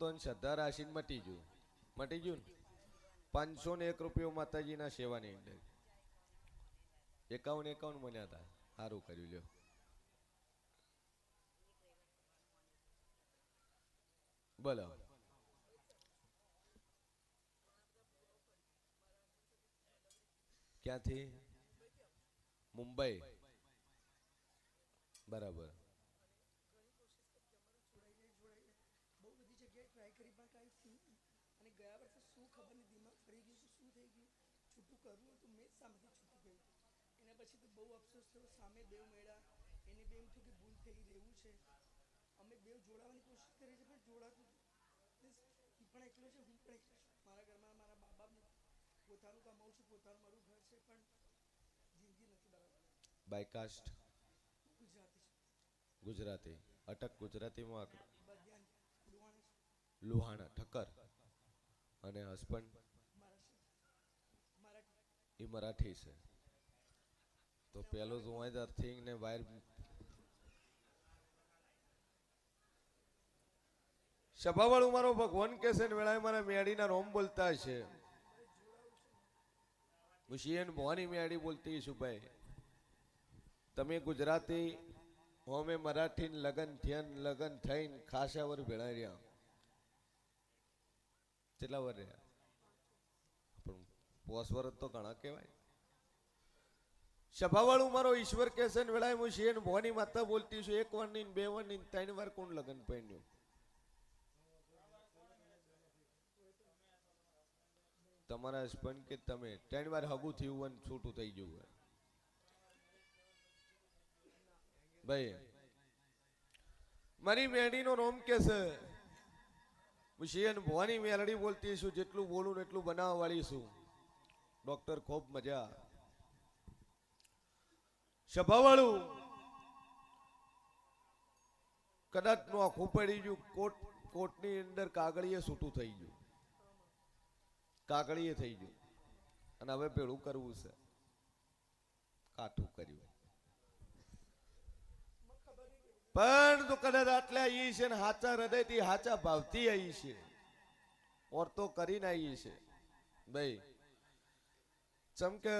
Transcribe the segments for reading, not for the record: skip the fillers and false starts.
તો શ્રદ્ધા રાશિ મટી ગયું ને 501 રૂપિયો માતાજીના સેવાની અંદર 51 બન્યા હતા. સારું કર્યું લ્યો. બોલો. ક્યાંથી? મુંબઈ. બરાબર. બાયકાસ્ટ ગુજરાતી. અટક ગુજરાતીમાં લુહાણા ઠક્કર. અને હસબન્ડ એ મરાઠી છે. તો પેલું તો હું અર્થિંગ ને વાયર સભાવાળું મારો ભગવાન કે છે ને વેળાએ મારા મેડીના રોમ બોલતા છે. મુશિયન ભવાની મેડી બોલતી છું ભાઈ. તમે ગુજરાતી હોમે મરાઠી લગન થયન લગન થઈને ખાસા વર ભેળા રહ્યા. કેટલા વર રહ્યા? પણ 5 વર્ષ તો ઘણા કહેવાય. સભાવાળું મારો ઈશ્વર કે છે ને વેળાએ હું શિયન ભવાની માતા બોલતી છું. 1 વાર ની 2 વાર ની 3 વાર કોણ લગન પહેર્યું? તમારા હસબન્ડ કે તમે 3 વાર હગું થયું હોય છૂટું થઈ ગયું હોય ભાઈ. મારી મેડીનો રોમ કે છે હું શિયન ભવાની મેલડી બોલતી છું. જેટલું બોલું એટલું બનાવવા વાળી છું. ડોક્ટર ખૂબ મજા. સભાવાળું કદાચ નું આખું પડી ગયું. કોટની અંદર કાગળીએ છૂટું થઈ ગયું. કાગળીએ થઈ ગયું. અને હવે પેલું કરવું છે. કાઠું કર્યું. પણ તો કદાચ આટલા આવી છે ને હાચા હૃદયથી હાચા ભાવથી આવી છે. ઓર તો કરીને આવી છે ભાઈ. ચમકે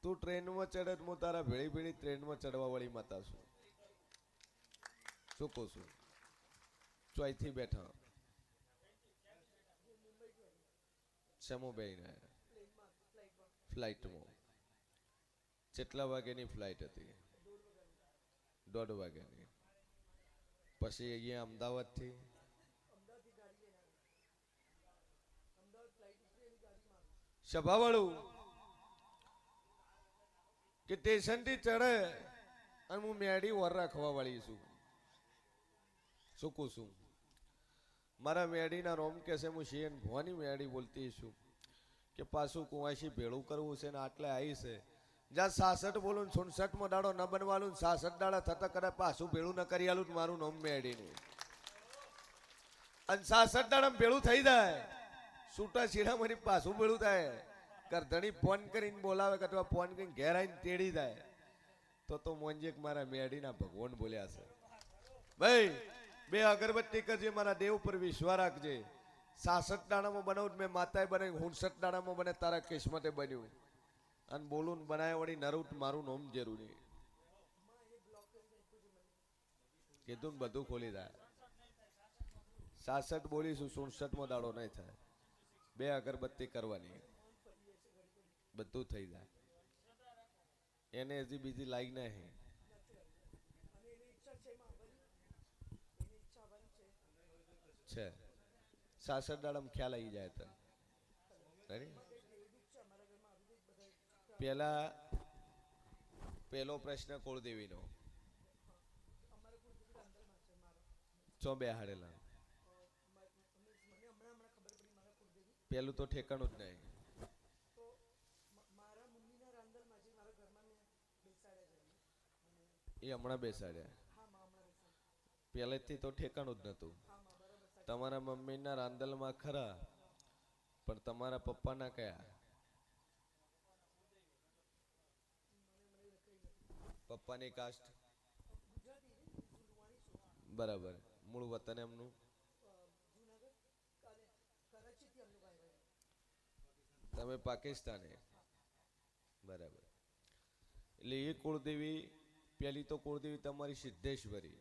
તું ટ્રેનમાં ચડે હું તારા ભેળી ભેળી ટ્રેનમાં ચડવા વાળી માતા છું. શું કહું છું? ચોઈથી બેઠા સમો બેહીને ફ્લાઇટમાં. કેટલા વાગ્યાની ફ્લાઇટ હતી? 1:30 વાગ્યાની. પછી અહીંયા અમદાવાદથી સભાવાળું કે સ્ટેશનથી ચડે અને હું મેડી વર રાખવા વાળી છું. શું કહું છું? મારા મેડીના રોમ કે છે હું શિયન ભવાની મેડી બોલતી છું કે પાછું કુવાસી ભેળું કરવું છે ને આટલે આવી છે. જ્યાં 66 બોલું 66 દાડો ન બનવાલું 66 દાડા થતા કરે પાછું ભેળું ન કરી આલું મારું નામ મેડીનું. અને 66 દાડા ભેળું થઈ જાય છૂટા છીડા મારી પાછું ભેળું થાય. કરધણી ફોન કરીને બોલાવે કે અથવા ફોન કરીને ઘેર આવીને તેડી જાય તો મોંજેક મારા મેડીના ભગવાન બોલ્યા છે ભાઈ. 2 અગરબત્તી કરજે. મારા દેવ પર વિશ્વાસ રાખજે. 66 દાડામાં બનાવું મેં માતાએ બનાવી. 69 દાડામાં બને તારા કિસ્મતે બન્યું. અને બોલું બનાવ્યા વળી નરૂટ મારું નામ જરૂરી કીધું ને બધું ખોલી જાય. 66 બોલીશું 67 દાડો નહીં થાય. 2 અગરબત્તી કરવાની બધું થઈ જાય. એને હજી બીજી લાઈક નહીં છે. 66 દાડામાં ખ્યાલ આવી જાય તને. પેલો પ્રશ્ન કુળદેવીનો ચો બે હાડેલા. પેલું તો ઠેકાણું જ નહીં. એ હમણાં બેસાડ્યા. પહેલેથી તો ઠેકાણું જ નતું. તમારા મમ્મીના રાંદલમાં ખરા પણ તમારા પપ્પાના કયા? પપ્પાની કાસ્ટ બરાબર. મૂળ વતન એમનું તમે પાકિસ્તાની બરાબર. એટલે એ કુળદેવી પેલી તો કુળદેવી તમારી સિદ્ધેશ્વરી,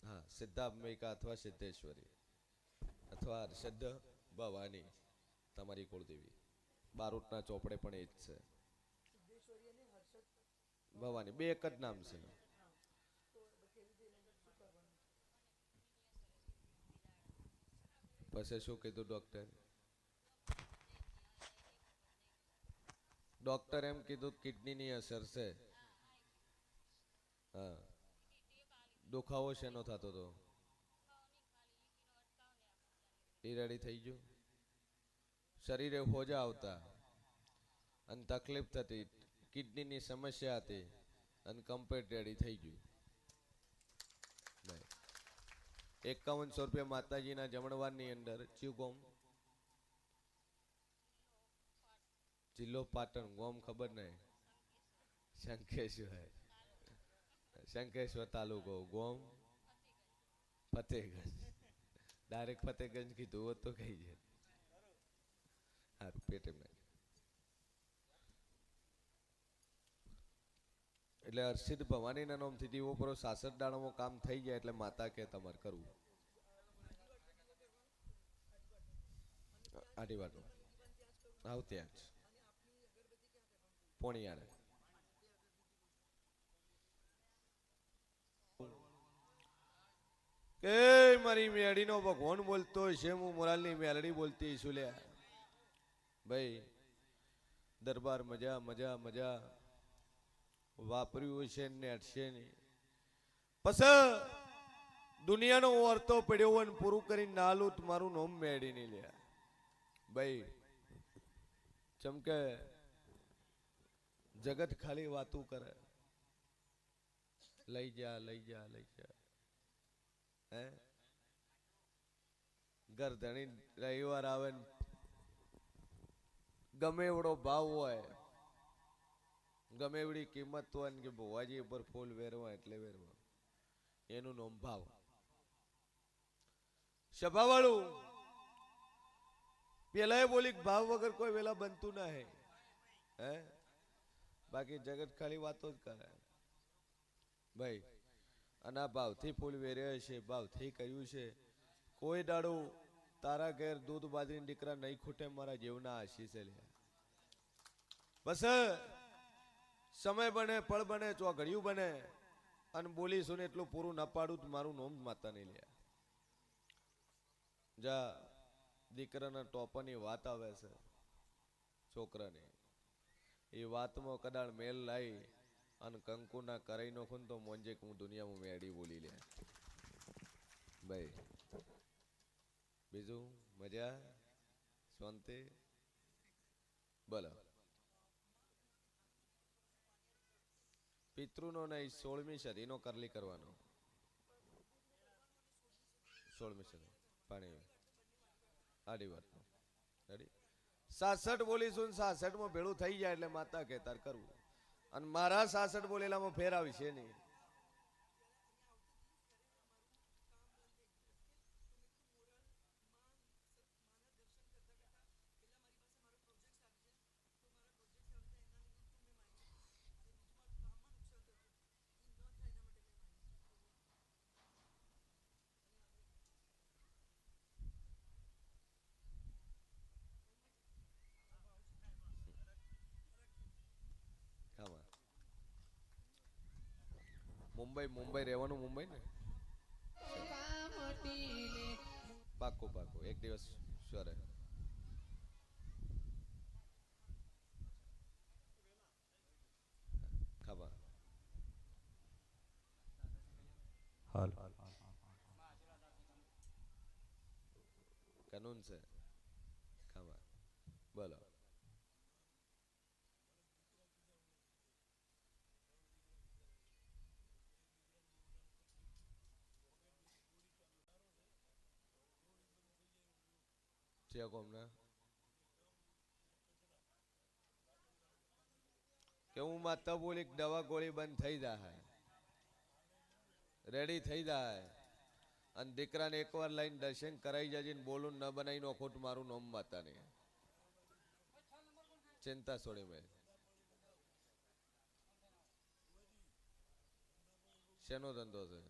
હા સિદ્ધાંબિકા અથવા સિદ્ધેશ્વરી અથવા હર્ષદ ભવાની તમારી કુળદેવી. બારોટના ચોપડે પણ એ જ છે. ભવાની બે એક જ નામ છે. પછી શું કીધું ડોક્ટર? ડોક્ટર એમ કીધું કિડનીની અસર છે. હા, દુખાવો શેનો થતો હતો? એ રેડી થઈ ગયું. શરીરે હોજા આવતા અને તકલીફ થતી, કિડનીની સમસ્યા હતી અને કમ્પ્લીટ રેડી થઈ ગયું. 5100 રૂપિયા માતાજીના જમણવારની અંદર ચિયું ગોમ? જિલ્લો પાટણ, ગોમ ખબર નહીં. શંખેશ્વર, શંખેશ્વર તાલુકો, ગોમ ફતેહગંજ. ડાયરેક્ટ ફતેહગંજ કીધું હોત તો કઈ જાય. સારું પેટે મેં. એટલે હર્ષિદ ભવાનીના નામથી દીવો પર 66 દાડામાં કામ થઈ જાય એટલે માતા કે તમારે કરવું. આડી વાટો આવ ત્યાં જ પોણિયારે. કે મારી મેડીનો ભગવાન બોલતો છે, હું મોરાલની મેલડી બોલતી છું લ્યા. ભાઈ દરબાર મજા મજા મજા વાપર્યું છે ને અટશે નહીં. પછી દુનિયાનો વર્તો પડ્યો હોય ને પૂરું કરીને નાલું મારું નોમ મેળી નહીં લ્યા. ભાઈ ચમકે જગત ખાલી વાતું કરે, લઈ જા લઈ જા લઈ જા. હે ઘર ધણી રવિવાર આવે ને ગમે એવડો ભાવ હોય, ગમે એવડી કિંમત હોય ને કે ભુવાજી ઉપર ફૂલ વેરવા એટલે વેરવા, એનું નામ ભાવ. સભા વાળું પેલા બોલી ભાવ વગર કોઈ વેલા બનતું ના હે. બાકી જગત ખાલી વાતો જ કરે ભાઈ. અને આ ભાવથી ફૂલ વેર્યા છે, ભાવથી કર્યું છે. કોઈ દાડો તારા ઘેર દૂધ બાજરીના દીકરા નહીં ખૂટે મારા જેવના આશીષ લે. બસ સમય બને, પળ બને, ચોઘડિયું બને અને બોલીશું ને એટલું પૂરું ના પાડું મારું નોમ માતા નહીં લે. જા દીકરાના ટોપાની વાત આવે છે છોકરાની, એ વાતમાં કદાચ મેલ લાવી અને કંકુના કરાઈ નોખું તો મોંજે હું દુનિયામાં મેડી બોલી લે. ભાઈ બીજું મજા શાંતિ બોલો. પિતૃનો નહીં, 16મી સદીનો કરલી કરવાનો. 16મી સદી પાણી આડી વાત રેડી. 66 બોલીશું, 66 ભેળું થઈ જાય એટલે માતા કે તાર કરવું. અને મારા 66 બોલેલામાં ફેર આવશે નહીં. મુંબઈ મુંબઈ રહેવાનું, મુંબઈ ને પાક્કું પાક્કું એક દિવસ શ્યોર. ખબર હાલ કાનૂન છે ખબર બોલો. કે હું માતા બોલી દવા ગોળી બંધ થઈ જાય, રેડી થઈ જાય અને દીકરાને એકવાર લઈને દર્શન કરાઈ જજે ને બોલું ન બનાવી નોખો મારું નામ માતા નહીં. ચિંતા છોડી મેં શેનો ધંધો છે?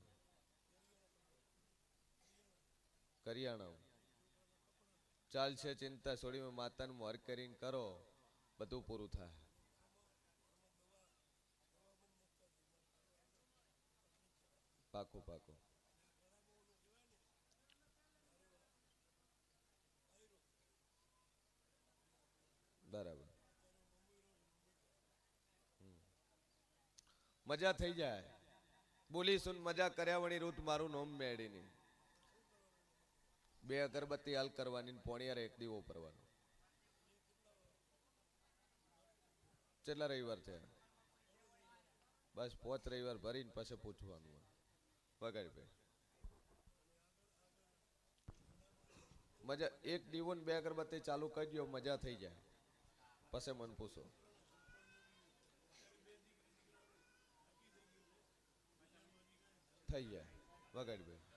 કરિયાણા. ચાલશે, ચિંતા છોડી મેં માતાનું મોર કરીને કરો, બધું પૂરું થાય. પાકું પાકું. બરાબર. મજા થઈ જાય. બોલીશું ને મજા કર્યા વળી રૂત મારું નોમ મેળીની. બે અગરબત્તી હાલ કરવાની, પોણિયારે એક દીવો પરવાનો. કેટલા રવિવાર થયા? બસ 5 રવિવાર ભરીને પછી પૂછવાનું. વગાડી ભાઈ મજા, એક દીવો ને બે અગરબત્તી ચાલુ કરી દો, મજા થઈ જાય. પછી મન પૂછો. થઈ જાય. વગાડી ભાઈ.